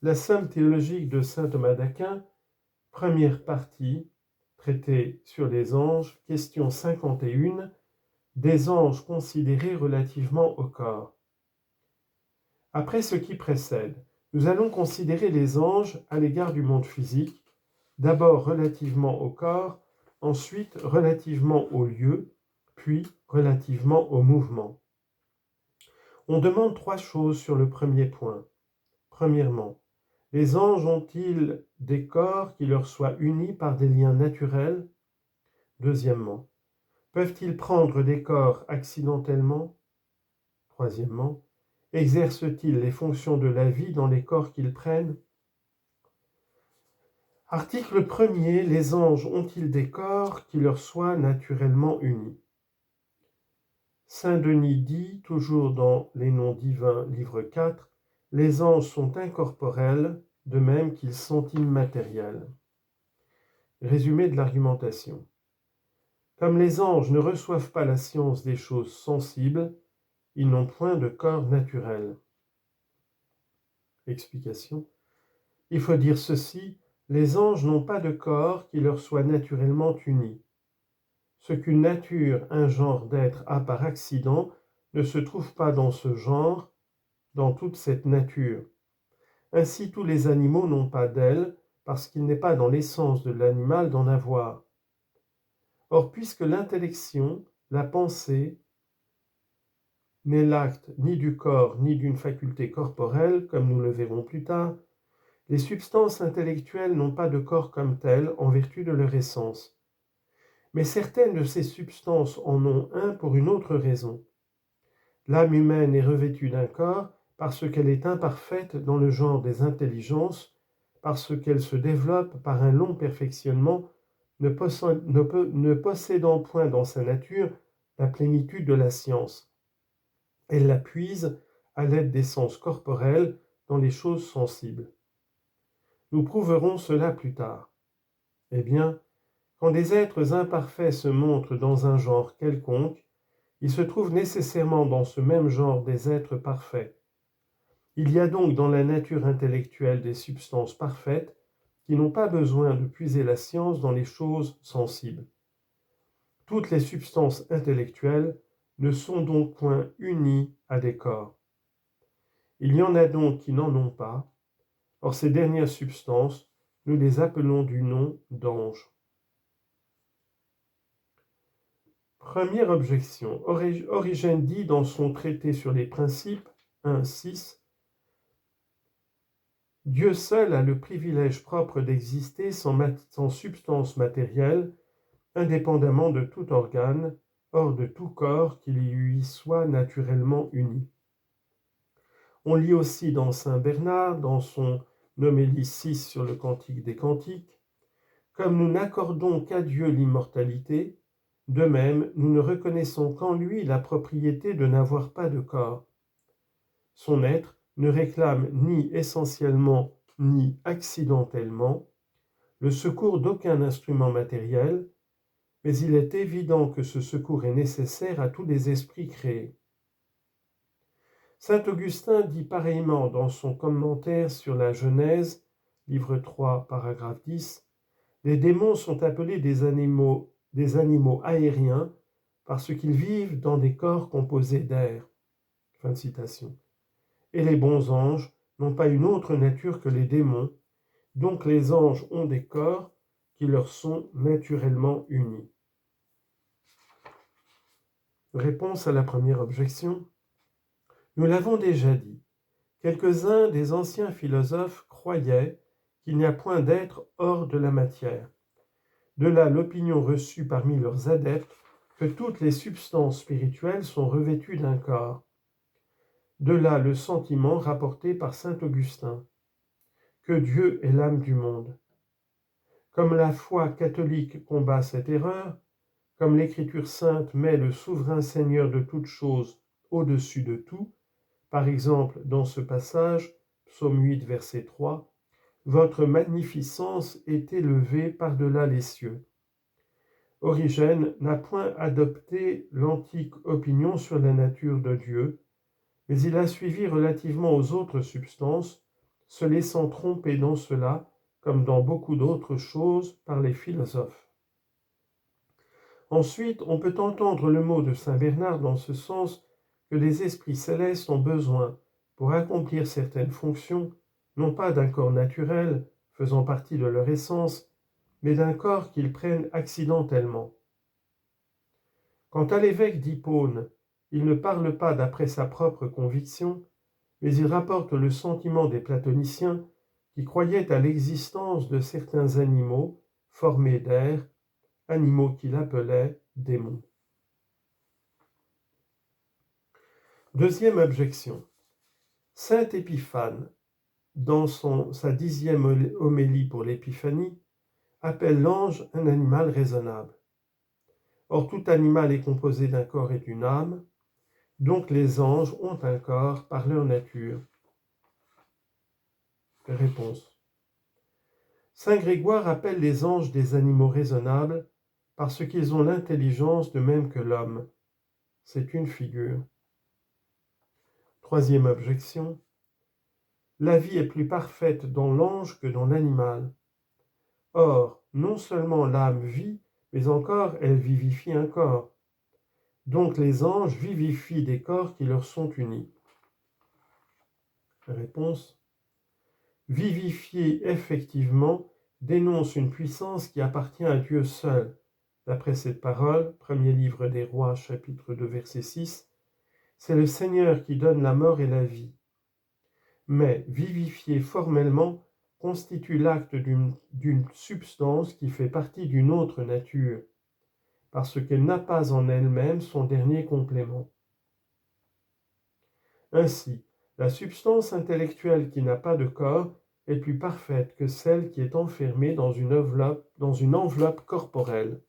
La Somme théologique de saint Thomas d'Aquin, première partie, traité sur les anges, question 51, des anges considérés relativement au corps. Après ce qui précède, nous allons considérer les anges à l'égard du monde physique, d'abord relativement au corps, ensuite relativement au lieu, puis relativement au mouvement. On demande 3 choses sur le premier point. Premièrement, les anges ont-ils des corps qui leur soient unis par des liens naturels? Deuxièmement, peuvent-ils prendre des corps accidentellement? Troisièmement, exercent-ils les fonctions de la vie dans les corps qu'ils prennent? Article 1er. Les anges ont-ils des corps qui leur soient naturellement unis? Saint Denis dit, toujours dans Les Noms divins, livre 4, les anges sont incorporels, de même qu'ils sont immatériels. Résumé de l'argumentation. Comme les anges ne reçoivent pas la science des choses sensibles, ils n'ont point de corps naturel. Explication. Il faut dire ceci, les anges n'ont pas de corps qui leur soit naturellement uni. Ce qu'une nature, un genre d'être a par accident, ne se trouve pas dans ce genre, dans toute cette nature. Ainsi tous les animaux n'ont pas d'ailes, parce qu'il n'est pas dans l'essence de l'animal d'en avoir. Or, puisque l'intellection, la pensée, n'est l'acte ni du corps ni d'une faculté corporelle, comme nous le verrons plus tard, les substances intellectuelles n'ont pas de corps comme telles en vertu de leur essence. Mais certaines de ces substances en ont un pour une autre raison. L'âme humaine est revêtue d'un corps parce qu'elle est imparfaite dans le genre des intelligences, parce qu'elle se développe par un long perfectionnement, ne possédant point dans sa nature la plénitude de la science. Elle la puise à l'aide des sens corporels dans les choses sensibles. Nous prouverons cela plus tard. Eh bien, quand des êtres imparfaits se montrent dans un genre quelconque, ils se trouvent nécessairement dans ce même genre des êtres parfaits. Il y a donc dans la nature intellectuelle des substances parfaites qui n'ont pas besoin de puiser la science dans les choses sensibles. Toutes les substances intellectuelles ne sont donc point unies à des corps. Il y en a donc qui n'en ont pas. Or ces dernières substances, nous les appelons du nom d'anges. Première objection. Origène dit dans son traité sur les principes 1.6 « Dieu seul a le privilège propre d'exister sans substance matérielle, indépendamment de tout organe, hors de tout corps qui lui soit naturellement uni. » On lit aussi dans saint Bernard, dans son Homélie 6 sur le Cantique des Cantiques, « Comme nous n'accordons qu'à Dieu l'immortalité, de même nous ne reconnaissons qu'en lui la propriété de n'avoir pas de corps. Son être ne réclame ni essentiellement ni accidentellement le secours d'aucun instrument matériel, mais il est évident que ce secours est nécessaire à tous les esprits créés. Saint Augustin dit pareillement dans son commentaire sur la Genèse, livre 3, paragraphe 10, « Les démons sont appelés des animaux aériens parce qu'ils vivent dans des corps composés d'air. » Fin de citation. Et les bons anges n'ont pas une autre nature que les démons, donc les anges ont des corps qui leur sont naturellement unis. Réponse à la première objection. Nous l'avons déjà dit, quelques-uns des anciens philosophes croyaient qu'il n'y a point d'être hors de la matière. De là l'opinion reçue parmi leurs adeptes que toutes les substances spirituelles sont revêtues d'un corps. De là le sentiment rapporté par saint Augustin, que Dieu est l'âme du monde. Comme la foi catholique combat cette erreur, comme l'Écriture sainte met le souverain Seigneur de toutes choses au-dessus de tout, par exemple dans ce passage, psaume 8, verset 3, « Votre magnificence est élevée par-delà les cieux ». Origène n'a point adopté l'antique opinion sur la nature de Dieu, mais il a suivi relativement aux autres substances se laissant tromper dans cela, comme dans beaucoup d'autres choses, par les philosophes. Ensuite, on peut entendre le mot de saint Bernard dans ce sens que les esprits célestes ont besoin, pour accomplir certaines fonctions, non pas d'un corps naturel, faisant partie de leur essence, mais d'un corps qu'ils prennent accidentellement. Quant à l'évêque d'Hippone, il ne parle pas d'après sa propre conviction, mais il rapporte le sentiment des platoniciens qui croyaient à l'existence de certains animaux formés d'air, animaux qu'il appelait démons. Deuxième objection. Saint Épiphane, dans sa 10e homélie pour l'Épiphanie, appelle l'ange un animal raisonnable. Or, tout animal est composé d'un corps et d'une âme, donc les anges ont un corps par leur nature. Réponse. Saint Grégoire appelle les anges des animaux raisonnables parce qu'ils ont l'intelligence de même que l'homme. C'est une figure. Troisième objection. La vie est plus parfaite dans l'ange que dans l'animal. Or, non seulement l'âme vit, mais encore elle vivifie un corps. Donc les anges vivifient des corps qui leur sont unis. Réponse. Vivifier effectivement dénonce une puissance qui appartient à Dieu seul. D'après cette parole, premier livre des Rois, chapitre 2, verset 6, c'est le Seigneur qui donne la mort et la vie. Mais vivifier formellement constitue l'acte d'une substance qui fait partie d'une autre nature, parce qu'elle n'a pas en elle-même son dernier complément. Ainsi, la substance intellectuelle qui n'a pas de corps est plus parfaite que celle qui est enfermée dans une enveloppe corporelle.